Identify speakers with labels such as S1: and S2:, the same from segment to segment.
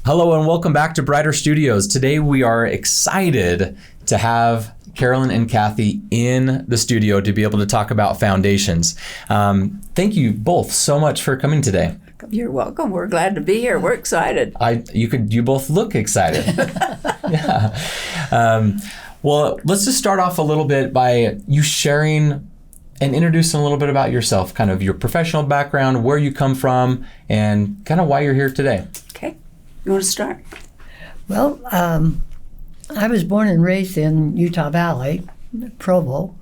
S1: Hello and welcome back to Brighter Studios. Today we are excited to have Carolyn and Kathy in the studio to be able to talk about foundations. Thank you both so much for coming today.
S2: You're welcome. We're glad to be here. We're excited.
S1: You both look excited. Yeah. Well, let's just start off a little bit by you sharing and introducing a little bit about yourself, kind of your professional background, where you come from, and kind of why you're here today.
S2: Okay. You want to start?
S3: Well, I was born and raised in Utah Valley, Provo,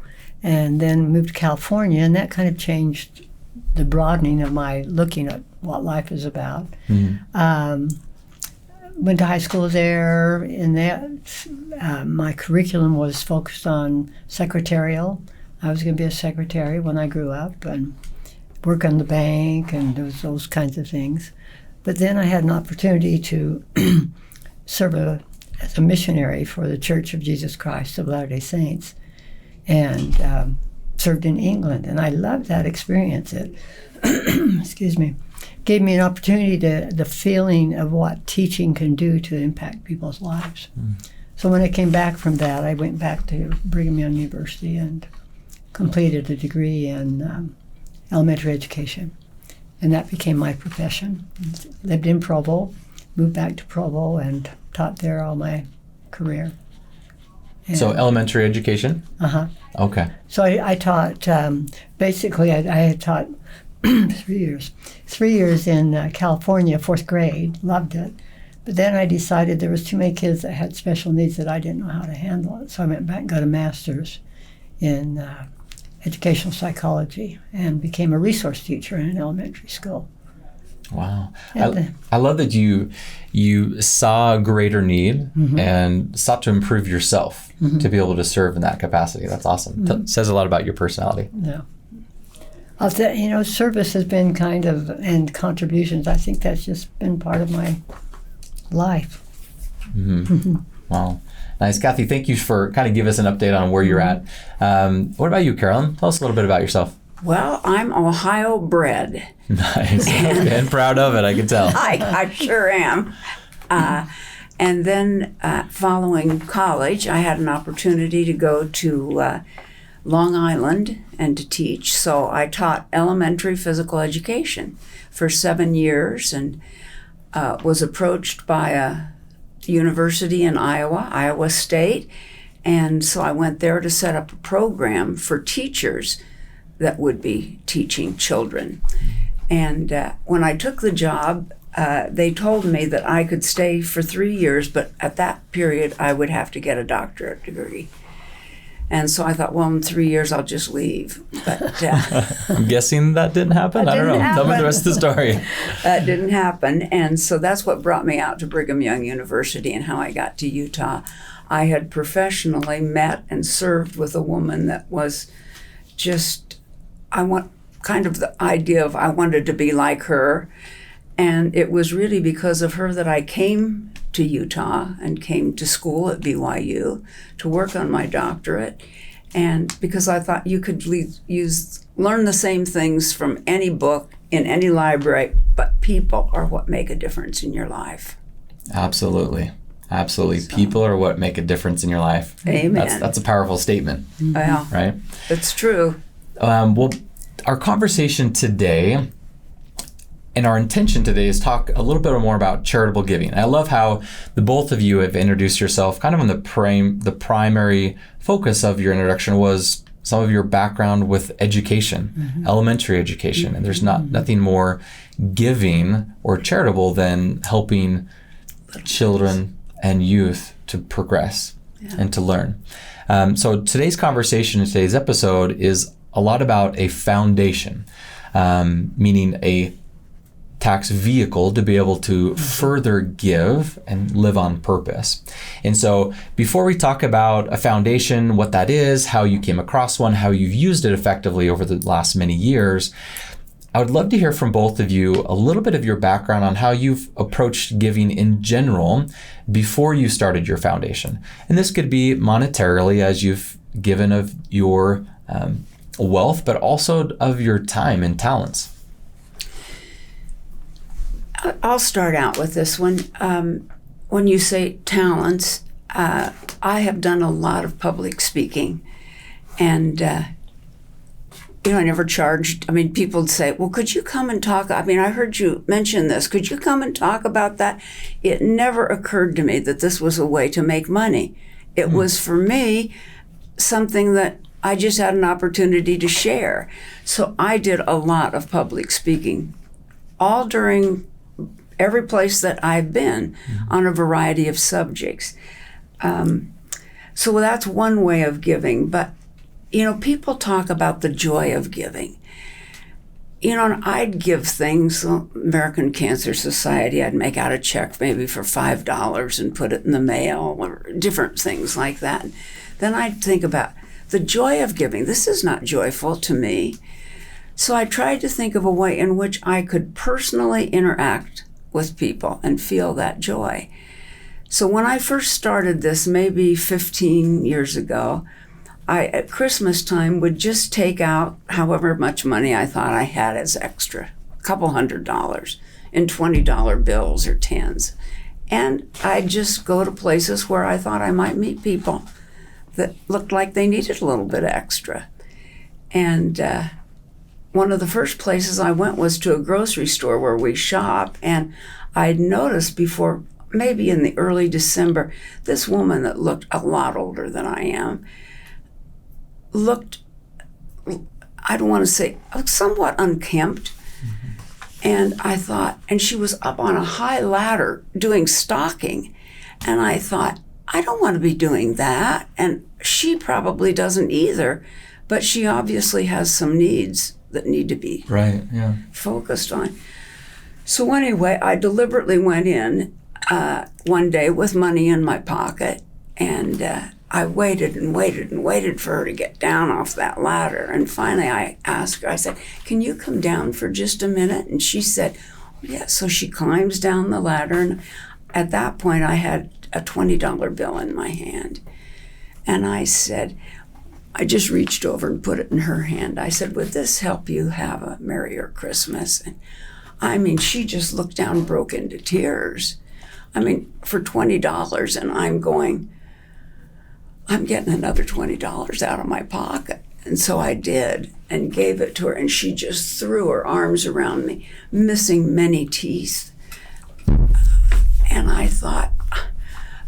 S3: and then moved to California, and that kind of changed the broadening of my looking at what life is about. Mm-hmm. Went to high school there. In that, my curriculum was focused on secretarial. I was going to be a secretary when I grew up and work on the bank and those kinds of things. But then I had an opportunity to serve as a missionary for the Church of Jesus Christ of Latter-day Saints, and served in England. And I loved that experience. It excuse me, gave me an opportunity the feeling of what teaching can do to impact people's lives. So when I came back from that, I went back to Brigham Young University and completed a degree in elementary education. And that became my profession. Lived in Provo, moved back to Provo, and taught there all my career. And
S1: so elementary education?
S3: Uh-huh.
S1: Okay.
S3: So I taught, basically I had taught 3 years. 3 years in California, fourth grade, loved it. But then I decided there was too many kids that had special needs that I didn't know how to handle it. So I went back and got a master's in educational psychology and became a resource teacher in an elementary school.
S1: Wow. I love that you saw a greater need mm-hmm. and sought to improve yourself mm-hmm. to be able to serve in that capacity. That's awesome. Mm-hmm. Says a lot about your personality.
S3: Yeah. I'll say, service has been kind of, and contributions, I think that's just been part of my life.
S1: Mm-hmm. Mm-hmm. Wow. Nice. Kathy, thank you for kind of give us an update on where you're at. What about you, Carolyn? Tell us a little bit about yourself.
S2: Well, I'm Ohio bred.
S1: Nice. And proud of it, I can tell.
S2: I sure am. And then following college, I had an opportunity to go to Long Island and to teach. So I taught elementary physical education for 7 years and was approached by a university in Iowa State. And so I went there to set up a program for teachers that would be teaching children. And when I took the job, they told me that I could stay for 3 years, but at that period I would have to get a doctorate degree. And so I thought, well, in 3 years I'll just leave. But
S1: I'm guessing that didn't happen? I don't know. Tell me the rest of the story.
S2: That didn't happen. And so that's what brought me out to Brigham Young University and how I got to Utah. I had professionally met and served with a woman that was just, I wanted to be like her. And it was really because of her that I came to Utah and came to school at BYU to work on my doctorate. And because I thought you could learn the same things from any book in any library, but people are what make a difference in your life.
S1: Absolutely. So, people are what make a difference in your life.
S2: Amen.
S1: That's a powerful statement.
S2: Well,
S1: right?
S2: It's true.
S1: Well, our conversation today and our intention today is talk a little bit more about charitable giving. I love how the both of you have introduced yourself kind of on the primary focus of your introduction was some of your background with education, mm-hmm. elementary education. And there's nothing more giving or charitable than helping children and youth to progress and to learn. So today's conversation, today's episode is a lot about a foundation, meaning a tax vehicle to be able to further give and live on purpose. And so before we talk about a foundation, what that is, how you came across one, how you've used it effectively over the last many years, I would love to hear from both of you a little bit of your background on how you've approached giving in general before you started your foundation. And this could be monetarily as you've given of your wealth, but also of your time and talents.
S2: I'll start out with this one. When you say talents, I have done a lot of public speaking, and I never charged. I mean, people would say, well, could you come and talk? I mean, I heard you mention this. Could you come and talk about that? It never occurred to me that this was a way to make money. It was, for me, something that I just had an opportunity to share. So I did a lot of public speaking, all during every place that I've been, on a variety of subjects. So that's one way of giving. But, people talk about the joy of giving. And I'd give things, American Cancer Society, I'd make out a check maybe for $5 and put it in the mail, or different things like that. Then I'd think about the joy of giving. This is not joyful to me. So I tried to think of a way in which I could personally interact with people and feel that joy. So when I first started this, maybe 15 years ago, I, at Christmas time, would just take out however much money I thought I had as extra, a couple $100 in $20 bills or tens. And I'd just go to places where I thought I might meet people that looked like they needed a little bit extra. And one of the first places I went was to a grocery store where we shop, and I'd noticed before, maybe in the early December, this woman that looked a lot older than I am, looked, I don't want to say, somewhat unkempt. And I thought, and she was up on a high ladder doing stocking. And I thought, I don't want to be doing that. And she probably doesn't either, but she obviously has some needs that need to be focused on. So anyway, I deliberately went in one day with money in my pocket, and I waited and waited and waited for her to get down off that ladder. And finally I asked her, I said, can you come down for just a minute? And she said, yeah. So she climbs down the ladder, and at that point I had a $20 bill in my hand. And I said, I just reached over and put it in her hand. I said, would this help you have a merrier Christmas? And I mean, she just looked down and broke into tears. I mean, for $20, and I'm getting another $20 out of my pocket. And so I did, and gave it to her, and she just threw her arms around me, missing many teeth. And I thought,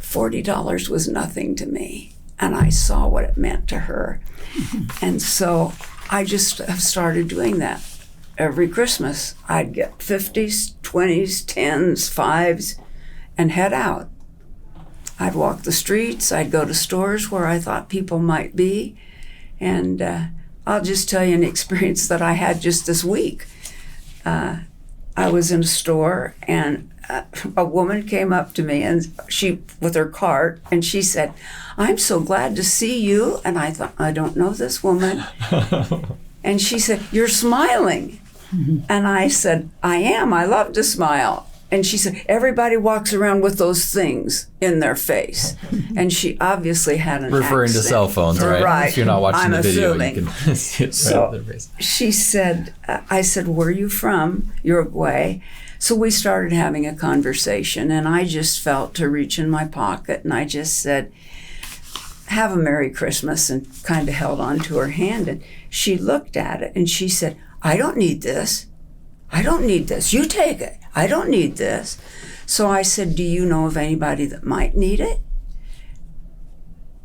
S2: $40 was nothing to me. And I saw what it meant to her. And so I just have started doing that. Every Christmas, I'd get 50s, 20s, 10s, 5s, and head out. I'd walk the streets, I'd go to stores where I thought people might be. And I'll just tell you an experience that I had just this week. I was in a store, and a woman came up to me, and she, with her cart, and she said, I'm so glad to see you. And I thought, I don't know this woman. And she said, you're smiling. And I said, I am. I love to smile. And she said, everybody walks around with those things in their face. And she obviously had an
S1: referring
S2: accent.
S1: to cell phones, right?
S2: Right.
S1: If you're not watching the video,
S2: assuming.
S1: you can see it right up their face.
S2: She said, I said, where are you from? Uruguay. So we started having a conversation, and I just felt to reach in my pocket, and I just said, have a Merry Christmas, and kind of held on to her hand. And she looked at it, and she said, I don't need this. I don't need this. You take it. I don't need this. So I said, do you know of anybody that might need it?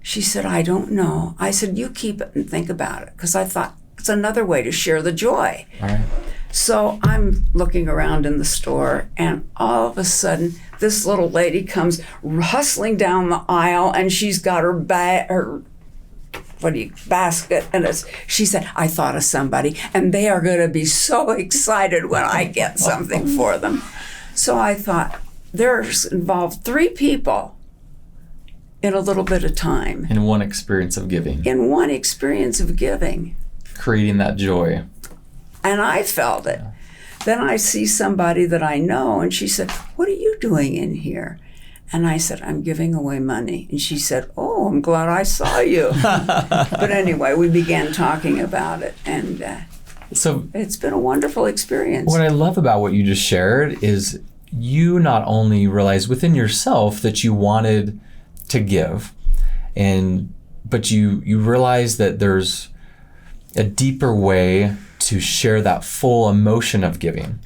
S2: She said, I don't know. I said, you keep it and think about it, because I thought it's another way to share the joy.
S1: All right.
S2: So I'm looking around in the store, and all of a sudden, this little lady comes hustling down the aisle, and she's got her basket, and she said, I thought of somebody, and they are going to be so excited when I get something for them. So I thought, there's involved 3 people in a little bit of time.
S1: In one experience of giving.
S2: In one experience of giving.
S1: Creating that joy.
S2: And I felt it. Then I see somebody that I know, and she said, what are you doing in here? And I said, I'm giving away money. And she said, oh, I'm glad I saw you. But anyway, we began talking about it, and so it's been a wonderful experience.
S1: What I love about what you just shared is you not only realized within yourself that you wanted to give, but you realized that there's a deeper way to share that full emotion of giving.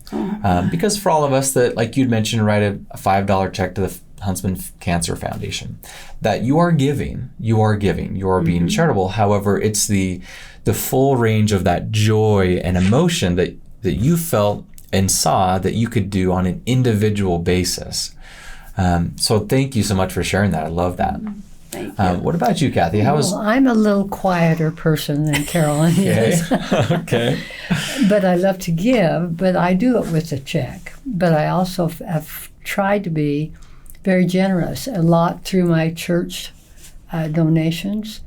S1: Because for all of us that, like you'd mentioned, write a $5 check to the Huntsman Cancer Foundation, that you are giving, you are being charitable. However, it's the full range of that joy and emotion that you felt and saw that you could do on an individual basis. So thank you so much for sharing that. I love that.
S2: Thank you.
S1: What about you, Kathy?
S3: Well, I'm a little quieter person than Carolyn is.
S1: Okay.
S3: But I love to give, but I do it with a check. But I also have tried to be very generous, a lot through my church donations.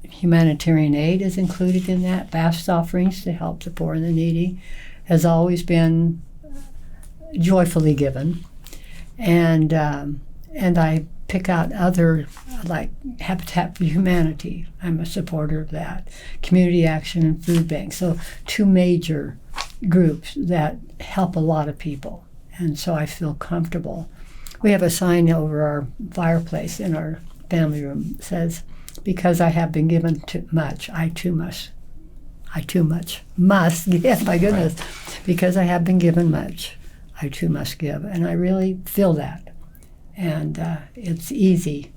S3: Humanitarian aid is included in that. Fast offerings to help the poor and the needy has always been joyfully given. And I pick out other, like Habitat for Humanity. I'm a supporter of that. Community Action and Food Bank. So 2 major groups that help a lot of people. And so I feel comfortable. We have a sign over our fireplace in our family room that says, "Because I have been given too much, I too must give." My goodness. Right. Because I have been given much, I too must give. And I really feel that. And it's easy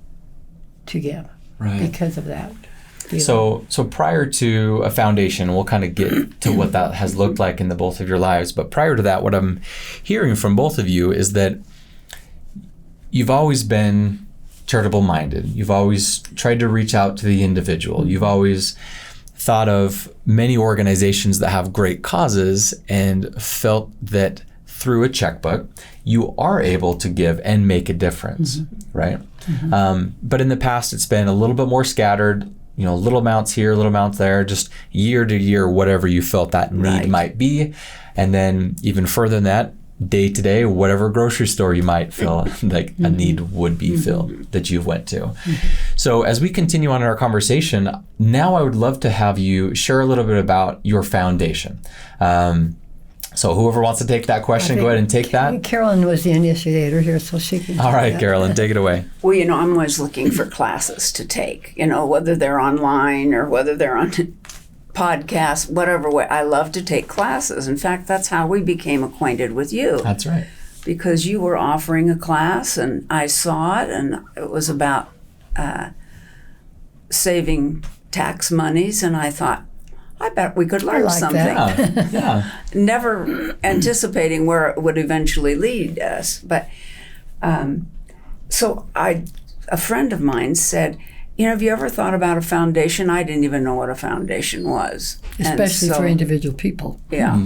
S3: to give because of that feeling.
S1: So prior to a foundation, we'll kind of get to what that has looked like in the both of your lives. But prior to that, what I'm hearing from both of you is that you've always been charitable minded. You've always tried to reach out to the individual. You've always thought of many organizations that have great causes and felt that through a checkbook, you are able to give and make a difference, right? But in the past, it's been a little bit more scattered, little amounts here, little amounts there, just year to year, whatever you felt that need might be. And then even further than that, day to day, whatever grocery store you might feel like a need would be filled that you went to. So as we continue on in our conversation, now I would love to have you share a little bit about your foundation. So whoever wants to take that question, go ahead and take that.
S3: Carolyn was the initiator here, so she can.
S1: All right, Carolyn, take it away.
S2: Well, I'm always looking for classes to take, whether they're online or whether they're on podcasts, whatever way. I love to take classes. In fact, that's how we became acquainted with you.
S1: That's right.
S2: Because you were offering a class and I saw it, and it was about saving tax monies, and I thought, I bet we could learn something.
S1: Yeah.
S2: Never anticipating where it would eventually lead us. But so a friend of mine said, have you ever thought about a foundation? I didn't even know what a foundation was.
S3: Especially for individual people.
S2: Yeah.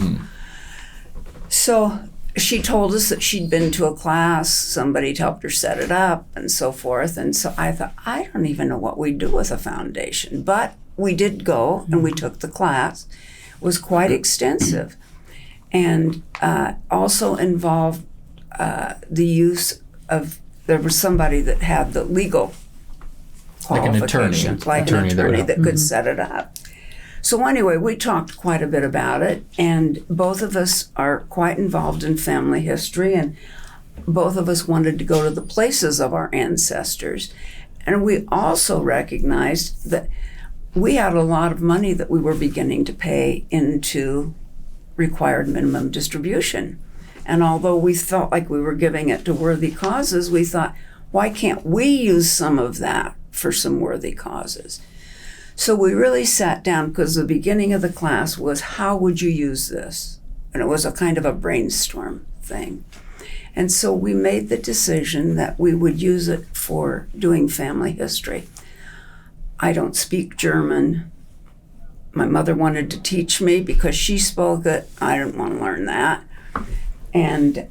S2: So she told us that she'd been to a class, somebody helped her set it up and so forth. And so I thought, I don't even know what we do with a foundation. But we did go and we took the class. It was quite extensive and also involved the use of, there was somebody that had the legal qualifications, like an attorney that could set it up. So anyway, we talked quite a bit about it, and both of us are quite involved in family history, and both of us wanted to go to the places of our ancestors. And we also recognized that we had a lot of money that we were beginning to pay into required minimum distribution. And although we felt like we were giving it to worthy causes, we thought, why can't we use some of that for some worthy causes? So we really sat down, because the beginning of the class was, how would you use this? And it was a kind of a brainstorm thing. And so we made the decision that we would use it for doing family history. I don't speak German. My mother wanted to teach me because she spoke it. I didn't want to learn that. And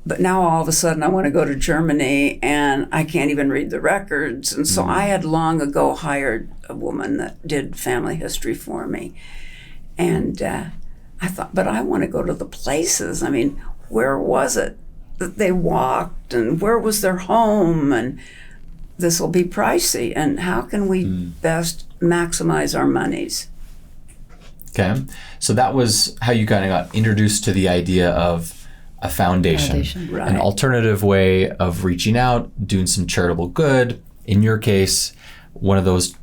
S2: but now all of a sudden I want to go to Germany and I can't even read the records. And so I had long ago hired a woman that did family history for me. And I thought, but I want to go to the places. I mean, where was it that they walked, and where was their home? And this will be pricey. And how can we best maximize our monies?
S1: Okay. So that was how you kind of got introduced to the idea of a foundation.
S2: Right.
S1: An alternative way of reaching out, doing some charitable good. In your case, one of those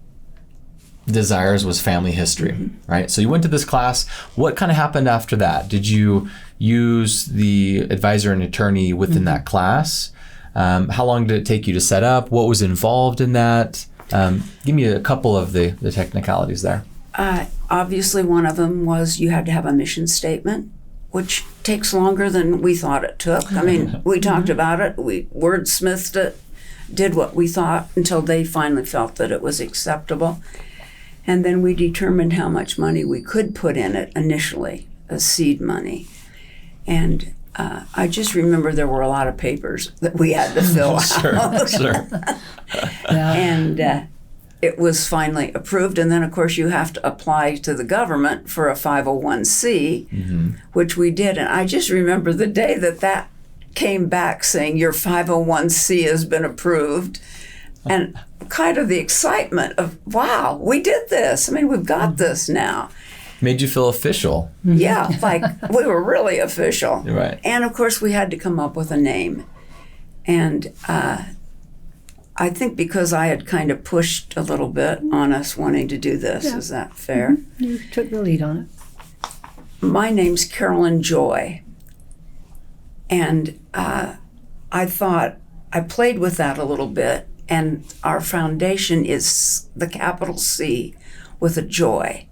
S1: desires was family history, right? So you went to this class. What kind of happened after that? Did you use the advisor and attorney within that class? How long did it take you to set up? What was involved in that? Give me a couple of the technicalities there.
S2: Obviously, one of them was you had to have a mission statement, which takes longer than we thought it took. I mean, we talked about it, we wordsmithed it, did what we thought until they finally felt that it was acceptable. And then we determined how much money we could put in it initially, as seed money. And I just remember there were a lot of papers that we had to fill out.
S1: Sure.
S2: And it was finally approved. And then, of course, you have to apply to the government for a 501c, which we did. And I just remember the day that came back saying your 501c has been approved. And kind of the excitement of, wow, we did this. I mean, we've got this now.
S1: Made you feel official.
S2: Yeah, like we were really official.
S1: Right.
S2: And of course, we had to come up with a name. And I think because I had kind of pushed a little bit on us wanting to do this, is that fair?
S3: You took the lead on it.
S2: My name's Carolyn Joy. And I thought, I played with that a little bit. And our foundation is the capital C with a joy.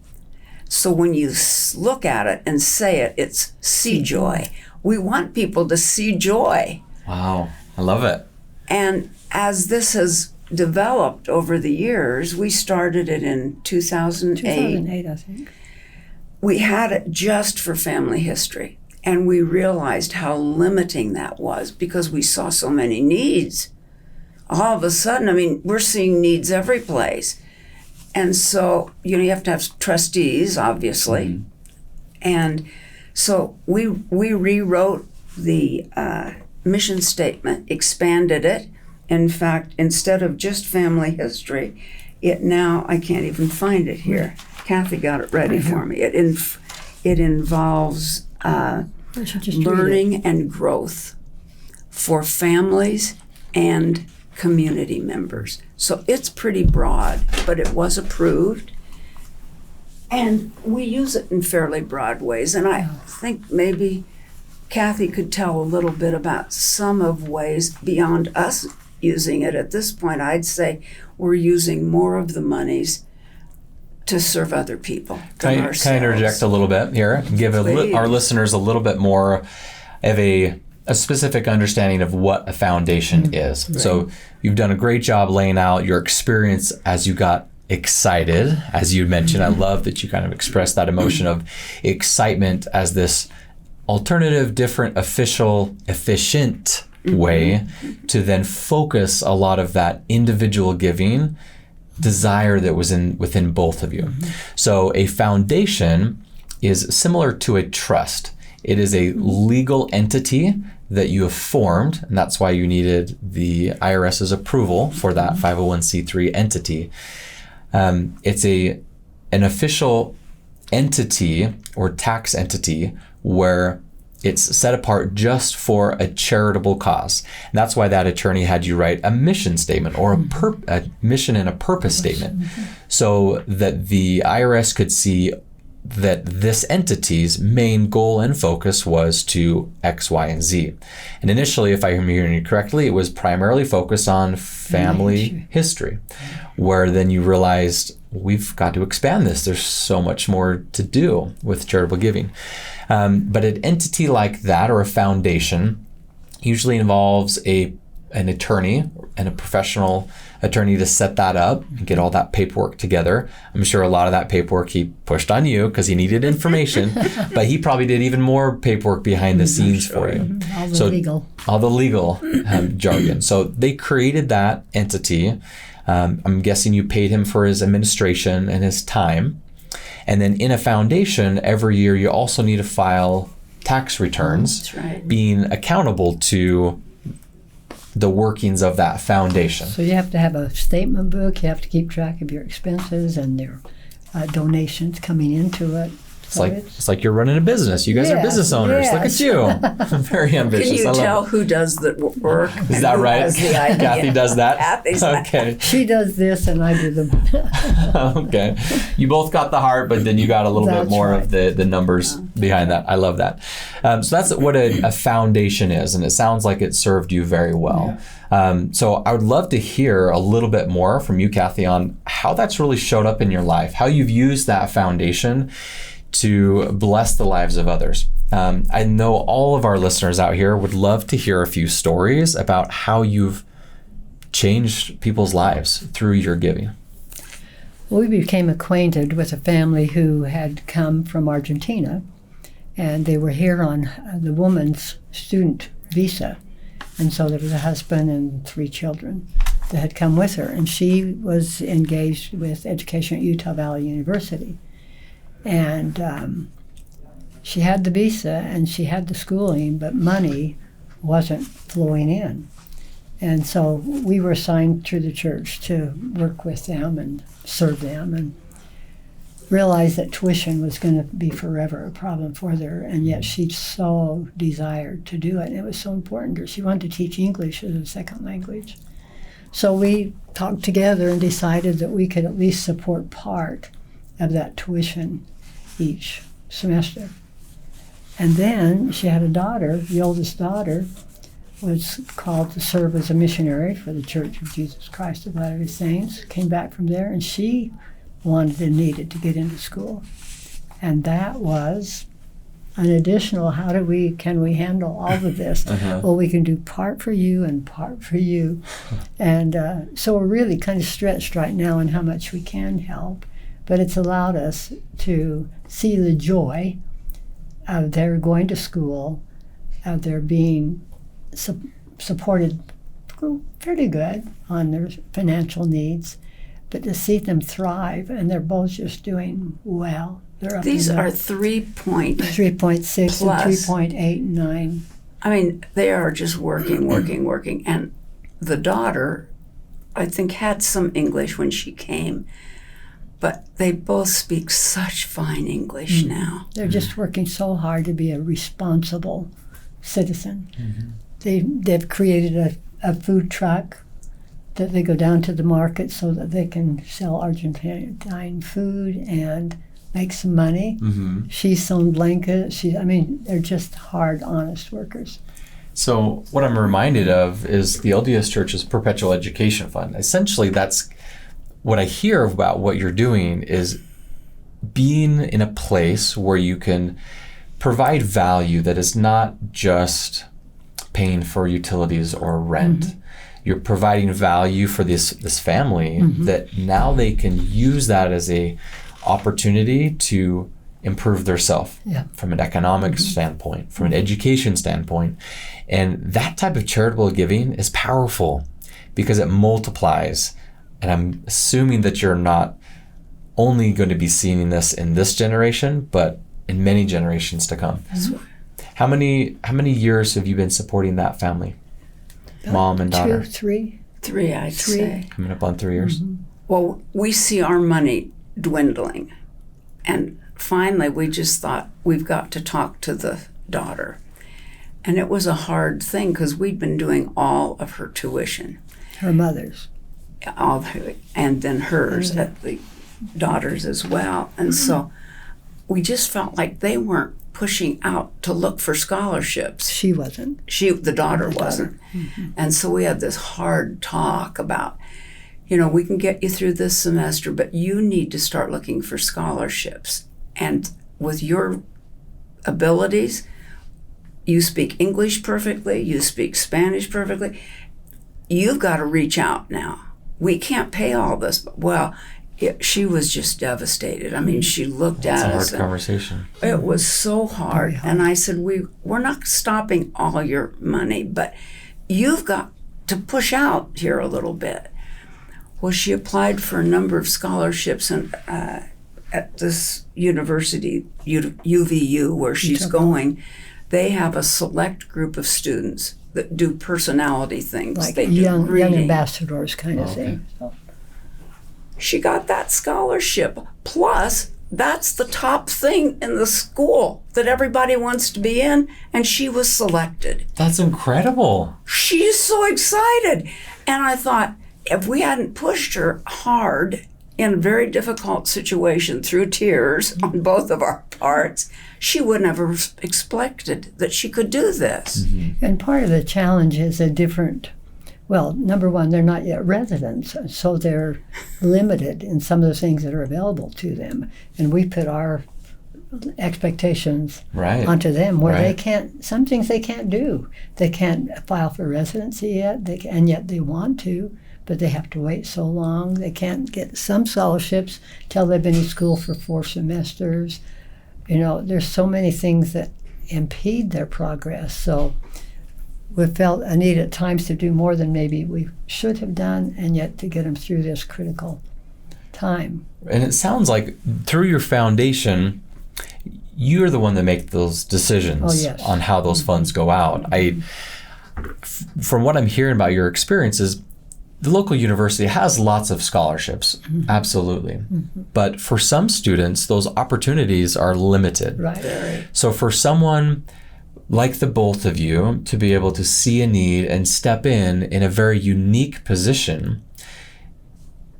S2: So when you look at it and say it, it's see joy. We want people to see joy.
S1: Wow, I love it.
S2: And as this has developed over the years, we started it in 2008.
S3: 2008, I think.
S2: We had it just for family history. And we realized how limiting that was because we saw so many needs. All of a sudden, I mean, we're seeing needs every place. And so, you have to have trustees, obviously. And so we rewrote the mission statement, expanded it. In fact, instead of just family history, it now, I can't even find it here. Kathy got it ready for me. It involves learning and growth for families and community members. So it's pretty broad, but it was approved. And we use it in fairly broad ways. And I think maybe Kathy could tell a little bit about some of ways beyond us using it. At this point, I'd say we're using more of the monies to serve other people.
S1: Can I interject a little bit here? Give our listeners a little bit more of a specific understanding of what a foundation is. Right. So you've done a great job laying out your experience as you got excited, as you mentioned. I love that you kind of expressed that emotion of excitement as this alternative, different, efficient way to then focus a lot of that individual giving desire that was within both of you. So a foundation is similar to a trust. It is a legal entity that you have formed, and that's why you needed the IRS's approval for that 501c3 entity. It's an official entity or tax entity where it's set apart just for a charitable cause. And that's why that attorney had you write a mission statement or a mission and a purpose statement so that the IRS could see that this entity's main goal and focus was to X, Y, and Z. And initially, if I'm hearing you correctly, it was primarily focused on family history, where then you realized we've got to expand this. There's so much more to do with charitable giving. But an entity like that or a foundation usually involves an attorney and a professional attorney to set that up and get all that paperwork together. I'm sure a lot of that paperwork he pushed on you because he needed information, but he probably did even more paperwork behind the scenes for you. All the legal jargon. So they created that entity. I'm guessing you paid him for his administration and his time. And then in a foundation, every year you also need to file tax returns, being accountable to the workings of that foundation.
S3: So you have to have a statement book, you have to keep track of your expenses and their donations coming into it.
S1: It's like you're running a business. You guys are business owners. Look at you. Very ambitious.
S2: Can you tell who does the work?
S1: Is that right? Kathy does that?
S2: Kathy's
S1: okay.
S3: She does this and I do the...
S1: Okay. You both got the heart, but then you got a little bit more of the numbers behind that. I love that. So that's what a foundation is, and it sounds like it served you very well. So I would love to hear a little bit more from you, Kathy, on how that's really showed up in your life, how you've used that foundation to bless the lives of others. I know all of our listeners out here would love to hear a few stories about how you've changed people's lives through your giving.
S3: We became acquainted with a family who had come from Argentina, and they were here on the woman's student visa. And so there was a husband and 3 children that had come with her, and she was engaged with education at Utah Valley University. And she had the visa and she had the schooling, but money wasn't flowing in. And so we were assigned to the church to work with them and serve them, and realized that tuition was going to be forever a problem for her, and yet she so desired to do it, and it was so important to her. She wanted to teach English as a second language. So we talked together and decided that we could at least support part of that tuition each semester. And then she had a daughter. The oldest daughter was called to serve as a missionary for the Church of Jesus Christ of Latter-day Saints, came back from there, and she wanted and needed to get into school. And that was an additional, can we handle all of this? Well, we can do part for you and part for you. And so we're really kind of stretched right now in how much we can help, but it's allowed us to see the joy of their going to school, of their being supported pretty good on their financial needs, but to see them thrive, and they're both just doing well. They're up
S2: These are 3.6
S3: 3.6 and 3.8 and 9.
S2: I mean, they are just working. And the daughter, I think, had some English when she came, but they both speak such fine English now.
S3: They're just working so hard to be a responsible citizen. They've created a food truck that they go down to the market so that they can sell Argentine food and make some money. She's sewn blankets. They're just hard, honest workers.
S1: So what I'm reminded of is the LDS Church's Perpetual Education Fund. Essentially, that's what I hear about what you're doing is being in a place where you can provide value that is not just paying for utilities or rent. You're providing value for this family that now they can use that as a opportunity to improve their self from an economic standpoint, from an education standpoint. And that type of charitable giving is powerful because it multiplies. And I'm assuming that you're not only going to be seeing this in this generation, but in many generations to come. How many years have you been supporting that family? Mom and daughter?
S3: 3.
S2: 3, I'd say.
S1: Coming up on 3 years.
S2: Well, we see our money dwindling. And finally, we just thought, we've got to talk to the daughter. And it was a hard thing because we'd been doing all of her tuition.
S3: Her mother's.
S2: And then hers, at the daughters as well. And so we just felt like they weren't pushing out to look for scholarships.
S3: She wasn't.
S2: The daughter wasn't. And so we had this hard talk about, we can get you through this semester, but you need to start looking for scholarships. And with your abilities, you speak English perfectly, you speak Spanish perfectly, you've got to reach out now. We can't pay all this, but she was just devastated. I mean, she looked at us.
S1: It's a hard conversation.
S2: It was so hard. And I said, we're not stopping all your money, but you've got to push out here a little bit. Well, she applied for a number of scholarships at this university, UVU, where she's going. They have a select group of students that do personality things.
S3: Like
S2: they
S3: young
S2: do reading.
S3: ambassadors kind of thing. So.
S2: She got that scholarship, plus that's the top thing in the school that everybody wants to be in, and she was selected.
S1: That's incredible.
S2: She's so excited. And I thought, if we hadn't pushed her hard in a very difficult situation through tears on both of our parts, she would never have expected that she could do this.
S1: Mm-hmm.
S3: And part of the challenge is a different, well, number one, they're not yet residents, so they're limited in some of the things that are available to them. And we put our expectations
S1: Right.
S3: onto them where they
S1: Right.
S3: can't, some things they can't do. They can't file for residency yet, and yet they want to, but they have to wait so long. They can't get some scholarships till they've been in school for 4 semesters. You know, there's so many things that impede their progress. So we felt a need at times to do more than maybe we should have done, and yet to get them through this critical time.
S1: And it sounds like through your foundation, you're the one that make those decisions
S3: Oh, yes.
S1: on how those funds go out. From what I'm hearing about your experiences, the local university has lots of scholarships, absolutely. But for some students, those opportunities are limited.
S3: Right.
S1: So for someone like the both of you to be able to see a need and step in a very unique position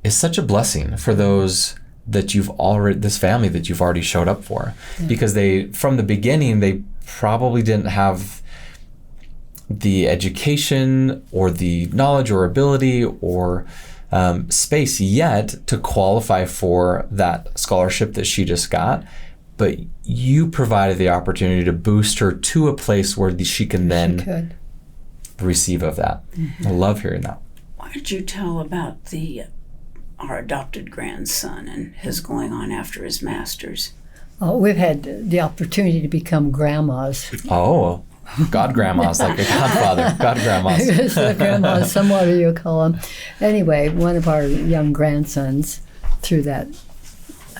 S1: is such a blessing for those that you've already, this family that you've already showed up for. Because they, from the beginning, they probably didn't have the education or the knowledge or ability or space yet to qualify for that scholarship that she just got. But you provided the opportunity to boost her to a place where she can then receive of that. I love hearing that.
S2: Why don't you tell about our adopted grandson and his going on after his master's?
S3: We've had the opportunity to become grandmas.
S1: Oh, God grandmas, like a godfather. God grandmas.
S3: Grandmas, somewhat you call them. Anyway, one of our young grandsons, through that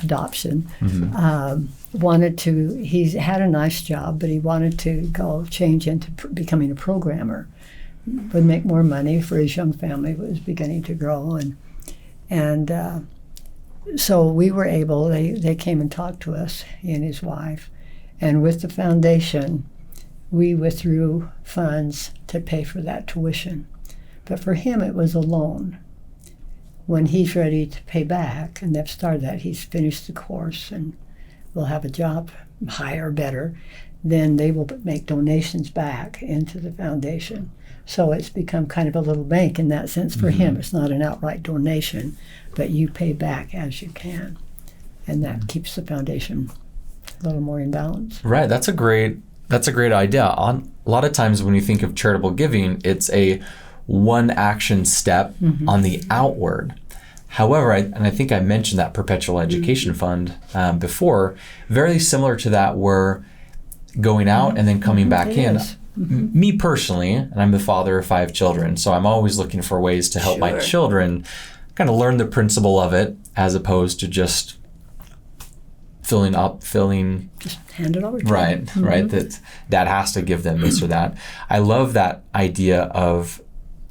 S3: adoption, wanted to, he's had a nice job, but he wanted to go change into becoming a programmer. Would make more money for his young family, was beginning to grow. And so we were able, they came and talked to us, he and his wife. And with the foundation, we withdrew funds to pay for that tuition. But for him, it was a loan. When he's ready to pay back, and they've started that, he's finished the course and will have a job higher, better, then they will make donations back into the foundation. So it's become kind of a little bank in that sense for him. It's not an outright donation, but you pay back as you can. And that keeps the foundation a little more in balance.
S1: Right. That's a great idea. A lot of times when you think of charitable giving, it's a one action step on the outward. However, I think I mentioned that perpetual education fund before, very similar to that, where going out and then coming back in. Me personally, and I'm the father of 5 children, so I'm always looking for ways to help my children kind of learn the principle of it, as opposed to just filling.
S3: Just hand it over to
S1: Right,
S3: them.
S1: right. That dad has to give them this or that. I love that idea of,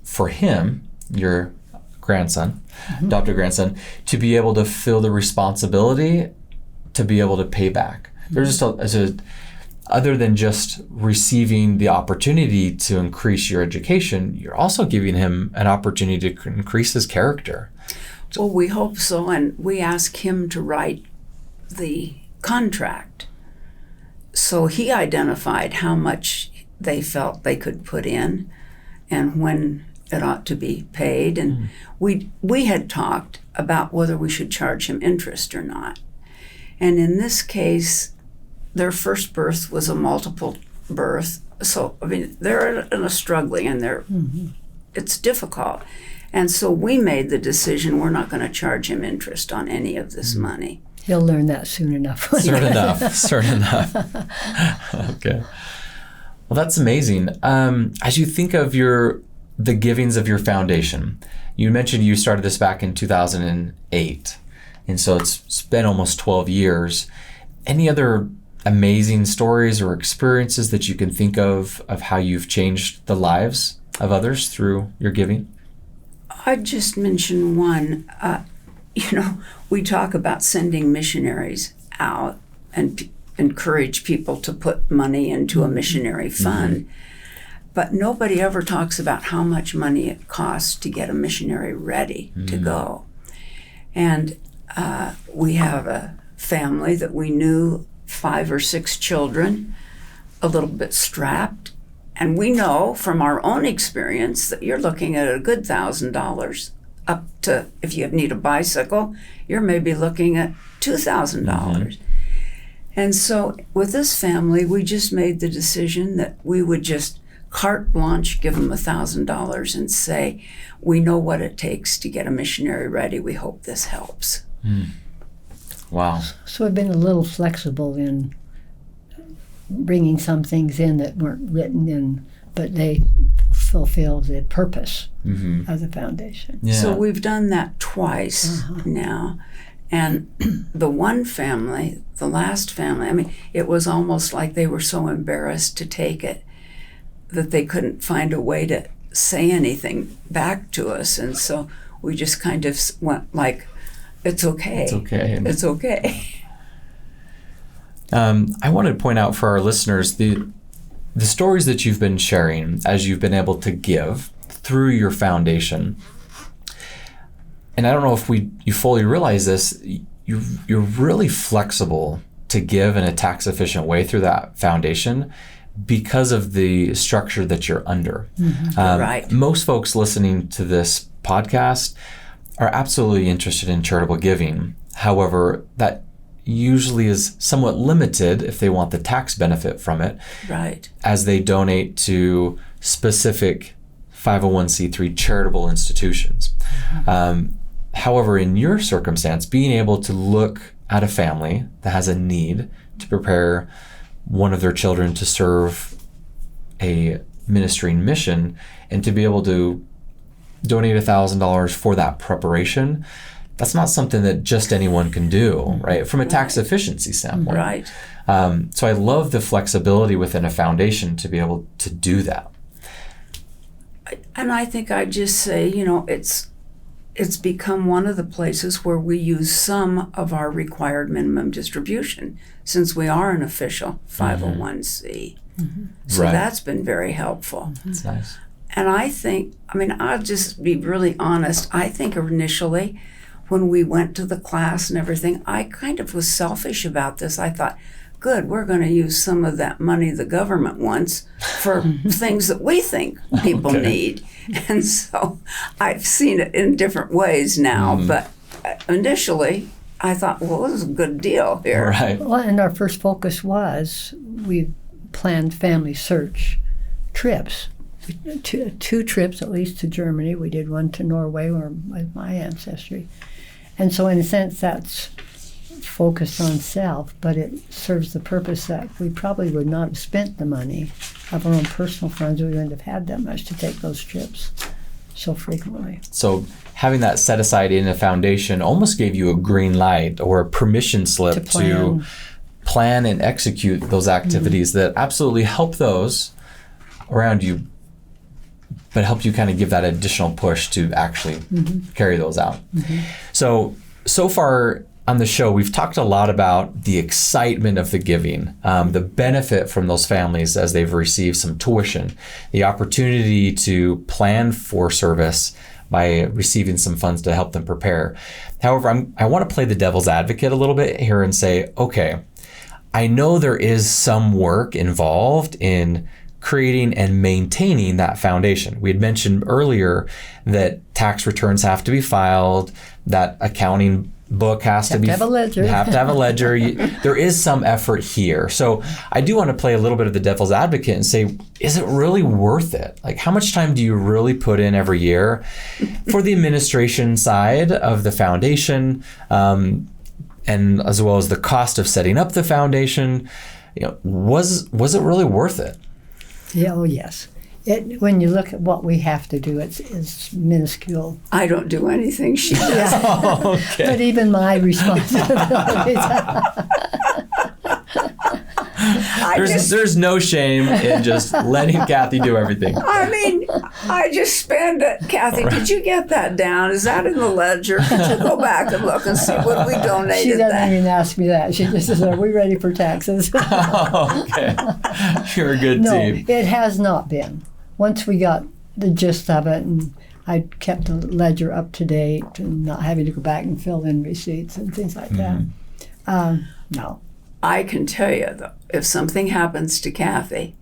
S1: for him, your grandson, adopted grandson, to be able to feel the responsibility to be able to pay back. There's just other than just receiving the opportunity to increase your education, you're also giving him an opportunity to increase his character.
S2: Well, we hope so, and we ask him to write the contract. So he identified how much they felt they could put in and when it ought to be paid. And we had talked about whether we should charge him interest or not. And in this case, their first birth was a multiple birth. So, I mean, they're struggling and it's difficult. And so we made the decision we're not going to charge him interest on any of this money.
S3: He'll learn that soon enough.
S1: Soon enough. Okay. Well, that's amazing. As you think of the givings of your foundation, you mentioned you started this back in 2008. And so it's been almost 12 years. Any other amazing stories or experiences that you can think of how you've changed the lives of others through your giving?
S2: I'd just mention one. We talk about sending missionaries, out and encourage people to put money into a missionary fund. But nobody ever talks about how much money it costs to get a missionary ready to go. And we have a family that we knew, 5 or 6 children, a little bit strapped. And we know from our own experience that you're looking at a good $1,000 up to, if you need a bicycle, you're maybe looking at $2,000. And so with this family, we just made the decision that we would just carte blanche give them $1,000 and say, we know what it takes to get a missionary ready. We hope this helps.
S1: Wow.
S3: So we've been a little flexible in bringing some things in that weren't written in, but they fulfill the purpose of the foundation.
S1: Yeah.
S2: So we've done that twice now. And the one family, the last family, I mean, it was almost like they were so embarrassed to take it that they couldn't find a way to say anything back to us. And so we just kind of went like, it's okay.
S1: It's okay.
S2: It's okay.
S1: I want to point out for our listeners the stories that you've been sharing as you've been able to give through your foundation. And I don't know if you fully realize this, you're really flexible to give in a tax efficient way through that foundation because of the structure that you're under.
S2: Right.
S1: Most folks listening to this podcast are absolutely interested in charitable giving. However, that usually is somewhat limited if they want the tax benefit from it.
S2: Right.
S1: As they donate to specific 501c3 charitable institutions. However, in your circumstance, being able to look at a family that has a need to prepare one of their children to serve a ministering mission and to be able to donate $1,000 for that preparation, that's not something that just anyone can do, right? From a tax efficiency standpoint.
S2: Right.
S1: So I love the flexibility within a foundation to be able to do that.
S2: And I think I'd just say, it's become one of the places where we use some of our required minimum distribution since we are an official 501c. So that's been very helpful.
S1: That's nice.
S2: And I think, I'll just be really honest, I think initially when we went to the class and everything, I kind of was selfish about this. I thought, good, we're going to use some of that money the government wants for things that we think people need. And so I've seen it in different ways now, but initially I thought, well, this is a good deal here.
S1: Right.
S3: Well, and our first focus was we planned family search trips. Two trips at least to Germany. We did one to Norway with my ancestry. And so in a sense that's focused on self, but it serves the purpose that we probably would not have spent the money of our own personal funds. We wouldn't have had that much to take those trips so frequently.
S1: So having that set aside in a foundation almost gave you a green light or a permission slip to plan and execute those activities that absolutely help those around you, but help you kind of give that additional push to actually carry those out. So far on the show, we've talked a lot about the excitement of the giving, the benefit from those families as they've received some tuition, the opportunity to plan for service by receiving some funds to help them prepare. However, I want to play the devil's advocate a little bit here and say, okay, I know there is some work involved in creating and maintaining that foundation. We had mentioned earlier that tax returns have to be filed, that accounting book has to
S3: have a ledger.
S1: Have to have a ledger. There is some effort here. So I do want to play a little bit of the devil's advocate and say, is it really worth it? Like, how much time do you really put in every year for the administration side of the foundation, and as well as the cost of setting up the foundation? Was it really worth it?
S3: Yeah, oh yes. When you look at what we have to do, it's minuscule.
S2: I don't do anything she does.
S1: Oh, okay.
S3: But even my responsibilities.
S1: There's no shame in just letting Kathy do everything.
S2: I mean, I just spend it. Kathy, did you get that down? Is that in the ledger? Could you go back and look and see what we donated?
S3: She doesn't
S2: that?
S3: even ask me that. She just says, "Are we ready for taxes?"
S1: Oh, okay. You're a good team.
S3: No, it has not been. Once we got the gist of it, and I kept the ledger up to date and not having to go back and fill in receipts and things like that. No.
S2: I can tell you, though, if something happens to Kathy,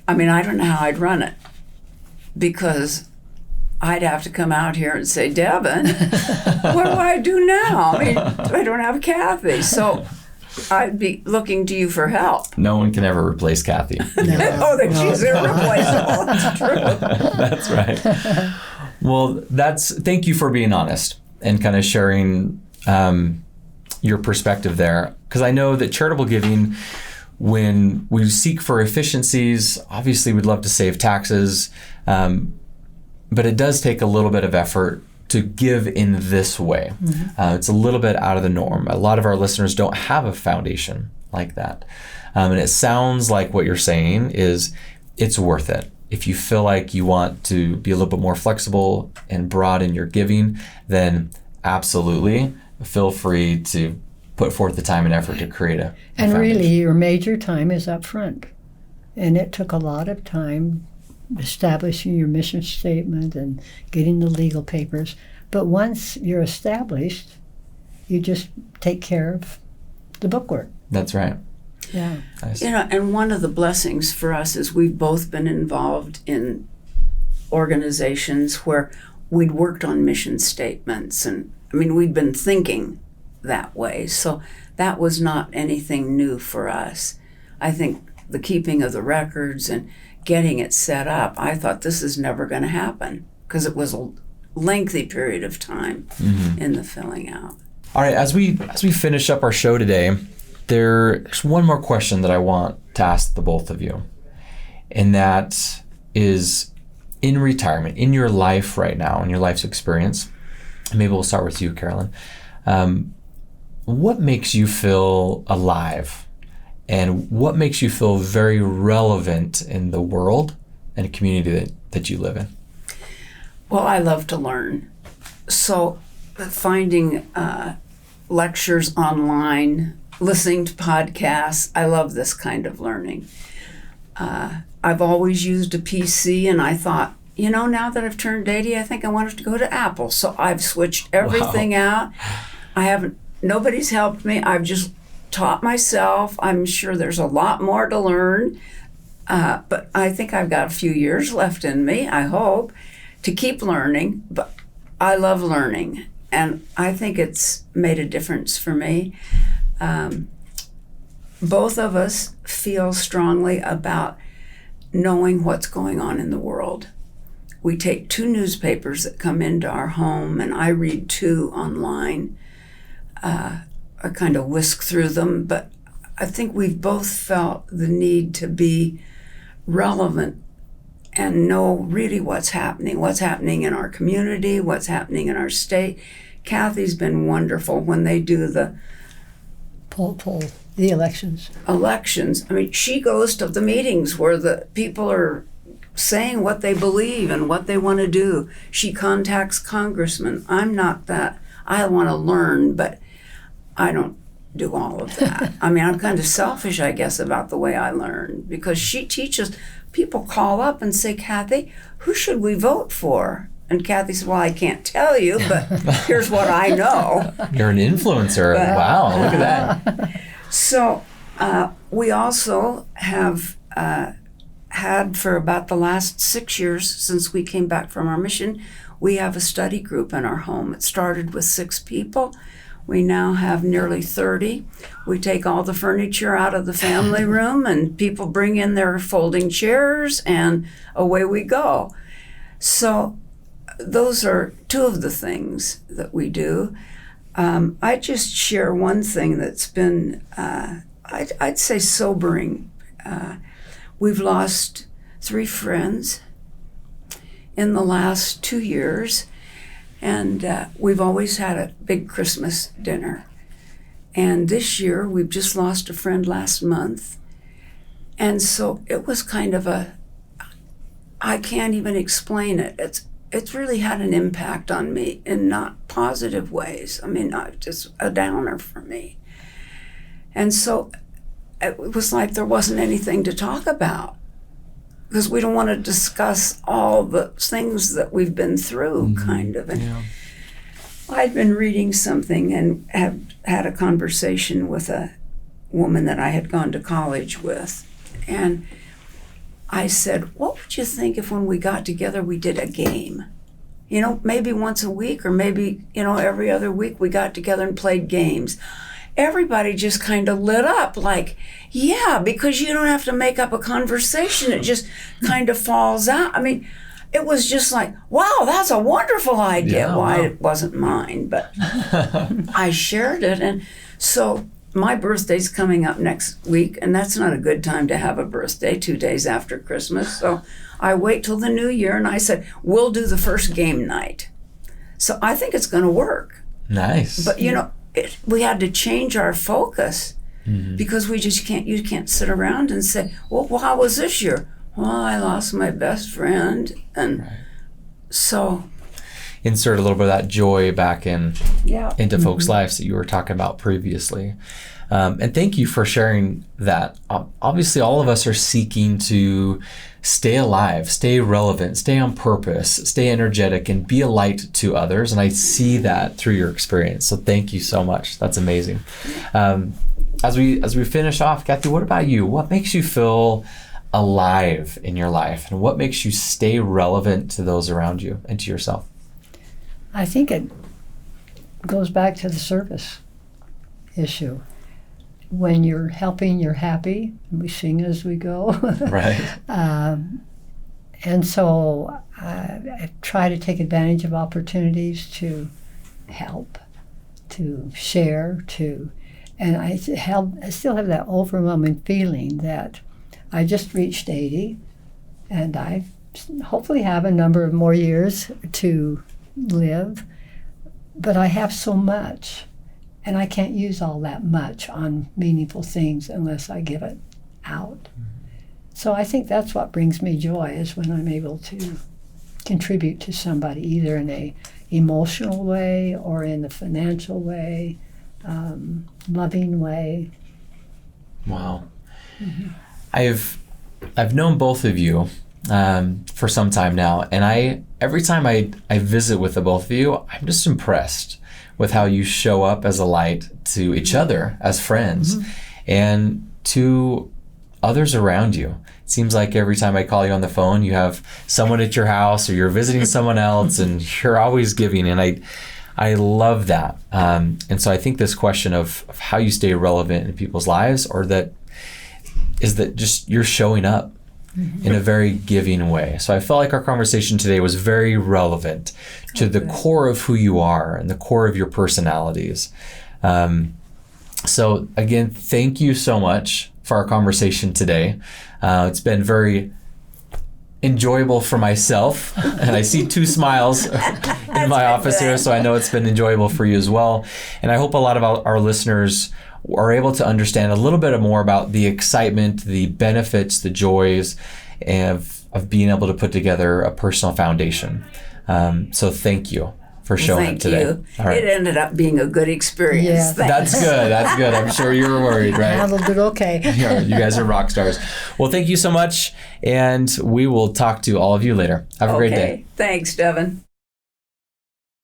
S2: I mean, I don't know how I'd run it, because I'd have to come out here and say, Devin, what do I do now? I mean, I don't have Kathy. So I'd be looking to you for help.
S1: No one can ever replace Kathy.
S2: She's irreplaceable. That's true.
S1: That's right. Well, thank you for being honest and kind of sharing your perspective there. Because I know that charitable giving, when we seek for efficiencies, obviously we'd love to save taxes, but it does take a little bit of effort to give in this way. It's a little bit out of the norm. A lot of our listeners don't have a foundation like that. And it sounds like what you're saying is it's worth it. If you feel like you want to be a little bit more flexible and broad in your giving, then absolutely feel free to put forth the time and effort to create a
S3: And
S1: foundation.
S3: really, your major time is up front. And it took a lot of time establishing your mission statement and getting the legal papers. But once you're established, you just take care of the bookwork.
S1: That's right.
S3: Yeah.
S1: Nice.
S2: And one of the blessings for us is we've both been involved in organizations where we'd worked on mission statements, and I mean, we'd been thinking that way. So that was not anything new for us. I think the keeping of the records and getting it set up, I thought this is never going to happen, because it was a lengthy period of time in the filling out.
S1: All right, as we finish up our show today, there's one more question that I want to ask the both of you. And that is, in retirement, in your life right now, in your life's experience, maybe we'll start with you, Carolyn. What makes you feel alive? And what makes you feel very relevant in the world and community that you live in?
S2: Well, I love to learn. So finding lectures online, listening to podcasts, I love this kind of learning. I've always used a PC, and I thought, now that I've turned 80, I think I wanted to go to Apple. So I've switched everything out. Nobody's helped me. I've just taught myself. I'm sure there's a lot more to learn, but I think I've got a few years left in me, I hope, to keep learning. But I love learning, and I think it's made a difference for me. Both of us feel strongly about knowing what's going on in the world. We take 2 newspapers that come into our home, and I read 2 online. I kind of whisk through them, but I think we've both felt the need to be relevant and know really what's happening in our community, what's happening in our state. Kathy's been wonderful when they do the
S3: the elections.
S2: I mean, she goes to the meetings where the people are saying what they believe and what they want to do. She contacts congressmen. I'm not that. I want to learn, but I don't do all of that. I mean, I'm kind of selfish, I guess, about the way I learn, because she teaches. People call up and say, Kathy, who should we vote for? And Kathy says, well, I can't tell you, but here's what I know.
S1: You're an influencer. Wow, look at that.
S2: So we also have had, for about the last 6 years since we came back from our mission, we have a study group in our home. It started with 6 people. We now have nearly 30. We take all the furniture out of the family room, and people bring in their folding chairs, and away we go. So those are 2 of the things that we do. I just share one thing that's been, I'd say, sobering. We've lost 3 friends in the last 2 years. And we've always had a big Christmas dinner. And this year, we've just lost a friend last month. And so it was kind of I can't even explain it. It's really had an impact on me in not positive ways. I mean, not just a downer for me. And so it was like there wasn't anything to talk about because we don't want to discuss all the things that we've been through, kind of. And I'd been reading something and have had a conversation with a woman that I had gone to college with. And I said, what would you think if when we got together we did a game? You know, maybe once a week or maybe, you know, every other week we got together and played games. Everybody just kind of lit up like, yeah, because you don't have to make up a conversation. It just kind of falls out. I mean, it was just like, wow, that's a wonderful idea.
S1: Yeah,
S2: Why,
S1: wow.
S2: It wasn't mine, but I shared it. And so my birthday's coming up next week, and that's not a good time to have a birthday, 2 days after Christmas. So I wait till the new year, and I said, we'll do the first game night. So I think it's going to work.
S1: Nice.
S2: But, you know, we had to change our focus because we just you can't sit around and say, well, how was this year? Well, I lost my best friend. And so
S1: Insert a little bit of that joy back into folks'
S2: Mm-hmm.
S1: lives that you were talking about previously. And thank you for sharing that. Obviously, all of us are seeking to stay alive, stay relevant, stay on purpose, stay energetic, and be a light to others. And I see that through your experience. So thank you so much. That's amazing. As we finish off, Kathy, what about you? What makes you feel alive in your life? And what makes you stay relevant to those around you and to yourself?
S3: I think it goes back to the service issue. When you're helping, you're happy. We sing as we go.
S1: Right.
S3: And so I try to take advantage of opportunities to help, to share, and I still have that overwhelming feeling that I just reached 80, and I hopefully have a number of more years to live, but I have so much, and I can't use all that much on meaningful things unless I give it out. So I think that's what brings me joy, is when I'm able to contribute to somebody, either in a emotional way or in a financial way, loving way.
S1: Wow. I've known both of you for some time now, and every time I visit with the both of you, I'm just impressed with how you show up as a light to each other as friends and to others around you. It seems like every time I call you on the phone, you have someone at your house or you're visiting someone else, and you're always giving, and I love that. And so I think this question of how you stay relevant in people's lives, is that just you're showing up in a very giving way. So I felt like our conversation today was very relevant to the core of who you are and the core of your personalities. So again, thank you so much for our conversation today. It's been very enjoyable for myself, and I see 2 smiles in my office here, so I know it's been enjoyable for you as well. And I hope a lot of our listeners are able to understand a little bit more about the excitement, the benefits, the joys of being able to put together a personal foundation. So thank you for showing up today.
S2: Thank you.
S1: All right.
S2: It ended up being a good experience.
S3: Yeah.
S2: Thanks.
S1: That's good. That's good. I'm sure you were worried, right?
S3: Handled it okay.
S1: Yeah, you guys are rock stars. Well, thank you so much, and we will talk to all of you later. Have a great day.
S2: Thanks, Devin.